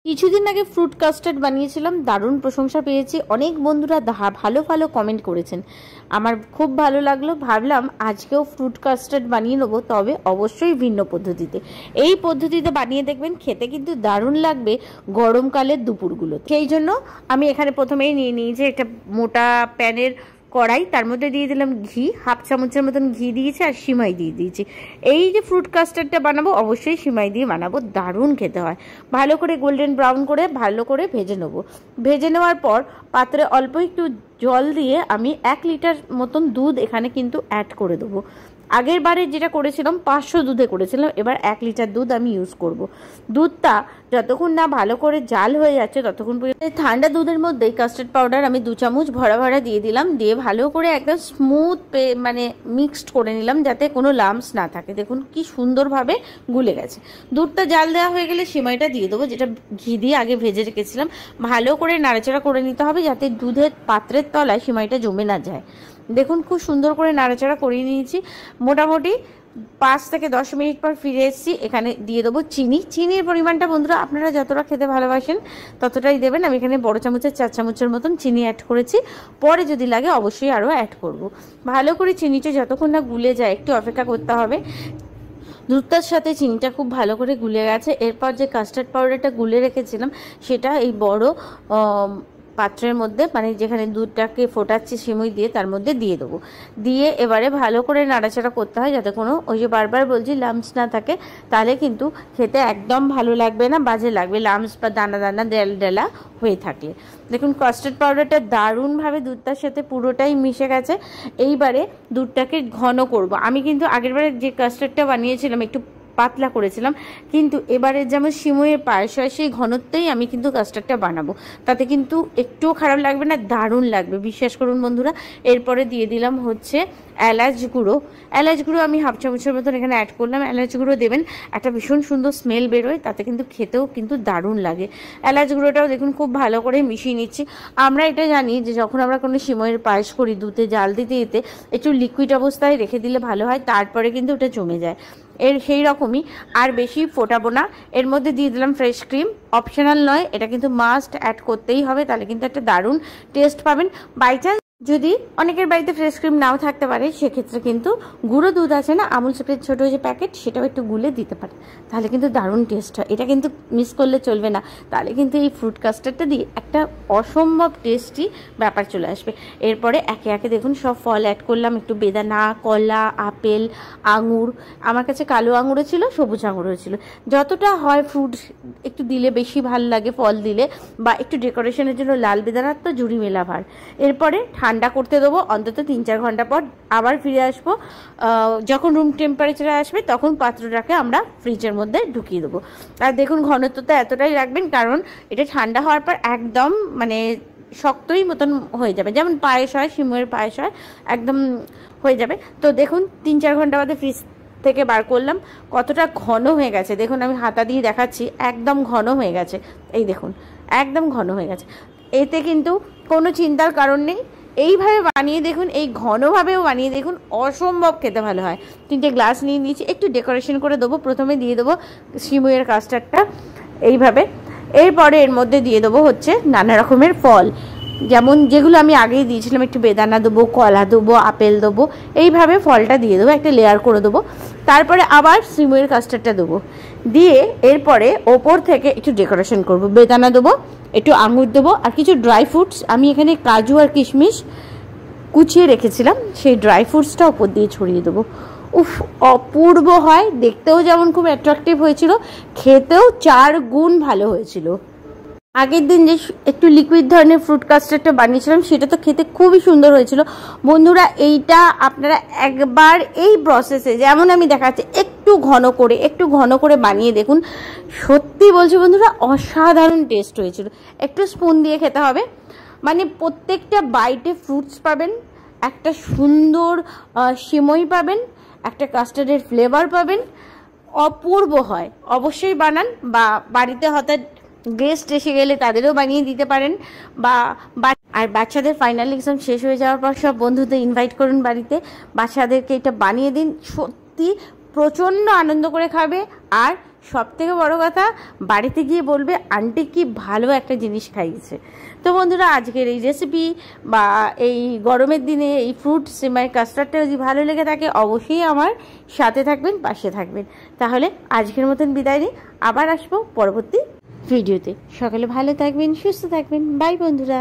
কিছুদিন আগে fruit custard বানিয়েছিলাম, দারুণ প্রশংসা পেয়েছি। অনেক বন্ধুরা ভালো ভালো কমেন্ট করেছেন, আমার খুব ভালো লাগলো। ভাবলাম আজকেও ফ্রুট কাস্টার্ড বানিয়ে নেবো, তবে অবশ্যই ভিন্ন পদ্ধতিতে। এই পদ্ধতিতে বানিয়ে দেখবেন, খেতে কিন্তু দারুণ লাগবে গরমকালের দুপুরগুলোতে। সেই জন্য আমি এখানে প্রথমেই নিয়ে নিয়েছি একটা মোটা প্যানের কড়াই, তার মধ্যে দিয়ে দিলাম ঘি, হাফ চামচের মতন ঘি দিয়েছি, আর সিমাই দিয়ে দিয়েছি। এই যে ফ্রুট কাস্টার্ডটা বানাবো অবশ্যই সিমাই দিয়ে বানাবো, দারুণ খেতে হয়। ভালো করে গোল্ডেন ব্রাউন করে ভালো করে ভেজে নেব। ভেজে নেওয়ার পর পাত্রে অল্প একটু জল দিয়ে আমি 1 লিটার মতন দুধ এখানে কিন্তু অ্যাড করে দেবো। আগের বারে যেটা করেছিলাম 500 দুধে করেছিলাম, এবার 1 লিটার দুধ আমি ইউজ করব। দুধটা যতক্ষণ না ভালো করে জাল হয়ে যাচ্ছে ততক্ষণ পর্যন্ত ঠান্ডা দুধের মধ্যেই কাস্টার্ড পাউডার আমি 2 চামচ ভরা ভরা দিয়ে দিলাম। দিয়ে ভালো করে একদম স্মুথ মানে মিক্সড করে নিলাম, যাতে কোনো লাম্পস না থাকে। দেখুন কি সুন্দরভাবে গুলে গেছে। দুধটা জাল দেওয়া হয়ে গেলে সিমাইটা দিয়ে দেবো, যেটা ঘি দিয়ে আগে ভেজে রেখেছিলাম। ভালো করে নাড়াচাড়া করে নিতে হবে, যাতে দুধের পাত্রের তলায় সিমাইটা জমে না যায়। দেখুন খুব সুন্দর করে নাড়াচাড়া করিয়ে নিয়েছি। মোটামুটি 5 থেকে 10 মিনিট পর ফিরে এসেছি। এখানে দিয়ে দেবো চিনি। চিনির পরিমাণটা বন্ধুরা আপনারা যতটা খেতে ভালোবাসেন ততটাই দেবেন। আমি এখানে বড় চামচের 4 চামচের মতন চিনি অ্যাড করেছি, পরে যদি লাগে অবশ্যই আরও অ্যাড করব। ভালো করে চিনিটা যতক্ষণ না গুলে যায় একটু অপেক্ষা করতে হবে। দুধটার সাথে চিনিটা খুব ভালো করে গুলে গেছে। এরপর যে কাস্টার্ড পাউডারটা গুলে রেখেছিলাম সেটা এই বড় পাত্রের মধ্যে, মানে যেখানে দুধটাকে ফোটাচ্ছি সিমুই দিয়ে, তার মধ্যে দিয়ে দেবো। দিয়ে এবারে ভালো করে নাড়াচাড়া করতে হয়, যাতে কোনো ওই যে বারবার বলছি লাম্পস না থাকে, তাহলে কিন্তু খেতে একদম ভালো লাগবে না, বাজে লাগবে লাম্পস বা দানা দানা ডেলা হয়ে থাকলে। দেখুন কাস্টার্ড পাউডারটা দারুণভাবে দুধটার সাথে পুরোটাই মিশে গেছে। এইবারে দুধটাকে ঘন করব। আমি কিন্তু আগেরবারে যে কাস্টার্ডটা বানিয়েছিলাম একটু পাতলা করেছিলাম, কিন্তু এবারে যেমন সিমুইয়ের পায়েস হয় সেই ঘনত্বেই আমি কিন্তু কাস্টার্ডটা বানাবো। তাতে কিন্তু একটুও খারাপ লাগবে না, দারুণ লাগবে, বিশ্বাস করুন বন্ধুরা। এরপরে দিয়ে দিলাম হচ্ছে এলাচ গুঁড়ো। এলাচ গুঁড়ো আমি হাফ চামচের মতন এখানে অ্যাড করলাম। এলাচ গুঁড়ো দেবেন, একটা ভীষণ সুন্দর স্মেল বেরোয়, তাতে কিন্তু খেতেও কিন্তু দারুণ লাগে। এলাচ গুঁড়োটাও দেখুন খুব ভালো করে মিশিয়ে নিচ্ছি। আমরা এটা জানি যে যখন আমরা কোনো সিমুইয়ের পায়েস করি, দুধে জাল দিতে দিতে একটু লিকুইড অবস্থায় রেখে দিলে ভালো হয়, তারপরে কিন্তু ওটা জমে যায়। সেই রকমই আর বেশি ফোটাবো না। এর মধ্যে দিয়ে দিলাম ফ্রেশ ক্রিম, অপশনাল নয়, এটা কিন্তু মাস্ট অ্যাড করতেই হবে, তাহলে কিন্তু একটা দারুণ টেস্ট পাবেন। বাই চান্স যদি অনেকের বাড়িতে ফ্রেশ ক্রিম নাও থাকতে পারে, সেক্ষেত্রে কিন্তু গুঁড়ো দুধ আছে না, আমুল সিক্রেট ছোটো যে প্যাকেট, সেটাও একটু গুলে দিতে পারে, তাহলে কিন্তু দারুণ টেস্ট হয়। এটা কিন্তু মিস করলে চলবে না, তাহলে কিন্তু এই ফ্রুট কাস্টার্ডটা দিয়ে একটা অসম্ভব টেস্টি ব্যাপার চলে আসবে। এরপরে একে একে দেখুন সব ফল অ্যাড করলাম, একটু বেদানা, কলা, আপেল, আঙুর। আমার কাছে কালো আঙুরও ছিল, সবুজ আঙুরও ছিল। যতটা হয় ফ্রুট একটু দিলে বেশি ভালো লাগে, ফল দিলে, বা একটু ডেকোরেশনের জন্য লাল বেদানার তো জুড়ি মেলা ভার। এরপরে ঠান্ডা করতে দেবো, অন্তত 3-4 ঘন্টা পর আবার ফিরে আসবো। যখন রুম টেম্পারেচারে আসবে তখন পাত্রটাকে আমরা ফ্রিজের মধ্যে ঢুকিয়ে দেবো। আর দেখুন ঘনত্বটা এতটাই রাখবেন, কারণ এটা ঠান্ডা হওয়ার পর একদম মানে শক্তই মতন হয়ে যাবে, যেমন পায়েস হয়, সিমুইয়ের পায়েস হয়, একদম হয়ে যাবে। তো দেখুন 3-4 ঘন্টা বাদে ফ্রিজ থেকে বার করলাম, কতটা ঘন হয়ে গেছে দেখুন। আমি হাতা দিয়ে দেখাচ্ছি, একদম ঘন হয়ে গেছে। এই দেখুন একদম ঘন হয়ে গেছে। এতে কিন্তু কোনো চিন্তার কারণ নেই, এইভাবে বানিয়ে দেখুন, এই ঘনভাবেও বানিয়ে দেখুন, অসম্ভব খেতে ভালো হয়। 3টে গ্লাস নিয়ে নিয়েছি, একটু ডেকোরেশন করে দেবো। প্রথমে দিয়ে দেবো সিমুইয়ের কাস্টার্ডটা এইভাবে, এরপরে এর মধ্যে দিয়ে দেবো হচ্ছে নানা রকমের ফল, যেমন যেগুলো আমি আগেই দিয়েছিলাম, একটু বেদানা দেবো, কলা দেবো, আপেল দেবো, এইভাবে ফলটা দিয়ে দেবো, একটা লেয়ার করে দেবো। তারপরে আবার সিমুইয়ের কাস্টার্ডটা দেবো, দিয়ে এরপরে ওপর থেকে একটু ডেকোরেশন করব। বেদানা দেবো, একটু আঙুর দেবো, আর কিছু ড্রাই ফ্রুটস, আমি এখানে কাজু আর কিশমিশ কুচিয়ে রেখেছিলাম, সেই ড্রাই ফ্রুটসটা ওপর দিয়ে ছড়িয়ে দেবো। উফ, অপূর্ব হয়, দেখতেও যেমন খুব অ্যাট্রাকটিভ হয়েছিল, খেতেও 4 গুণ ভালো হয়েছিল। আগের দিন যে একটু লিকুইড ধরনের ফ্রুট কাস্টার্ডটা বানিয়েছিলাম, সেটা তো খেতে খুবই সুন্দর হয়েছিল। বন্ধুরা এইটা আপনারা একবার এই প্রসেসে যেমন আমি দেখাচ্ছি একটু ঘন করে বানিয়ে দেখুন, সত্যি বলছি বন্ধুরা অসাধারণ টেস্ট হয়েছিল। একটু স্পুন দিয়ে খেতে হবে, মানে প্রত্যেকটা বাইটে ফ্রুটস পাবেন, একটা সুন্দর সিমই পাবেন, একটা কাস্টার্ডের ফ্লেভার পাবেন, অপূর্ব হয়। অবশ্যই বানান, বা বাড়িতে হঠাৎ গেস্ট এসে গেলে তাদেরও বানিয়ে দিতে পারেন, বা আর বাচ্চাদের ফাইনাল এক্সাম শেষ হয়ে যাওয়ার পর সব বন্ধুদের ইনভাইট করুন বাড়িতে, বাচ্চাদেরকে এটা বানিয়ে দিন, সত্যি প্রচণ্ড আনন্দ করে খাবে আর সবথেকে বড় কথা, বাড়িতে গিয়ে বলবে আন্টি কি ভালো একটা জিনিস খাইয়েছে। তো বন্ধুরা, আজকের এই রেসিপি বা এই গরমের দিনে এই ফ্রুট সিমাই কাস্টার্ডটা যদি ভালো লেগে থাকে অবশ্যই আমার সাথে থাকবেন, পাশে থাকবেন। তাহলে আজকের মতন বিদায় নিই, আবার আসবো পরবর্তী ভিডিওতে। সকালে ভালো থাকবেন, সুস্থ থাকবেন। বাই বন্ধুরা।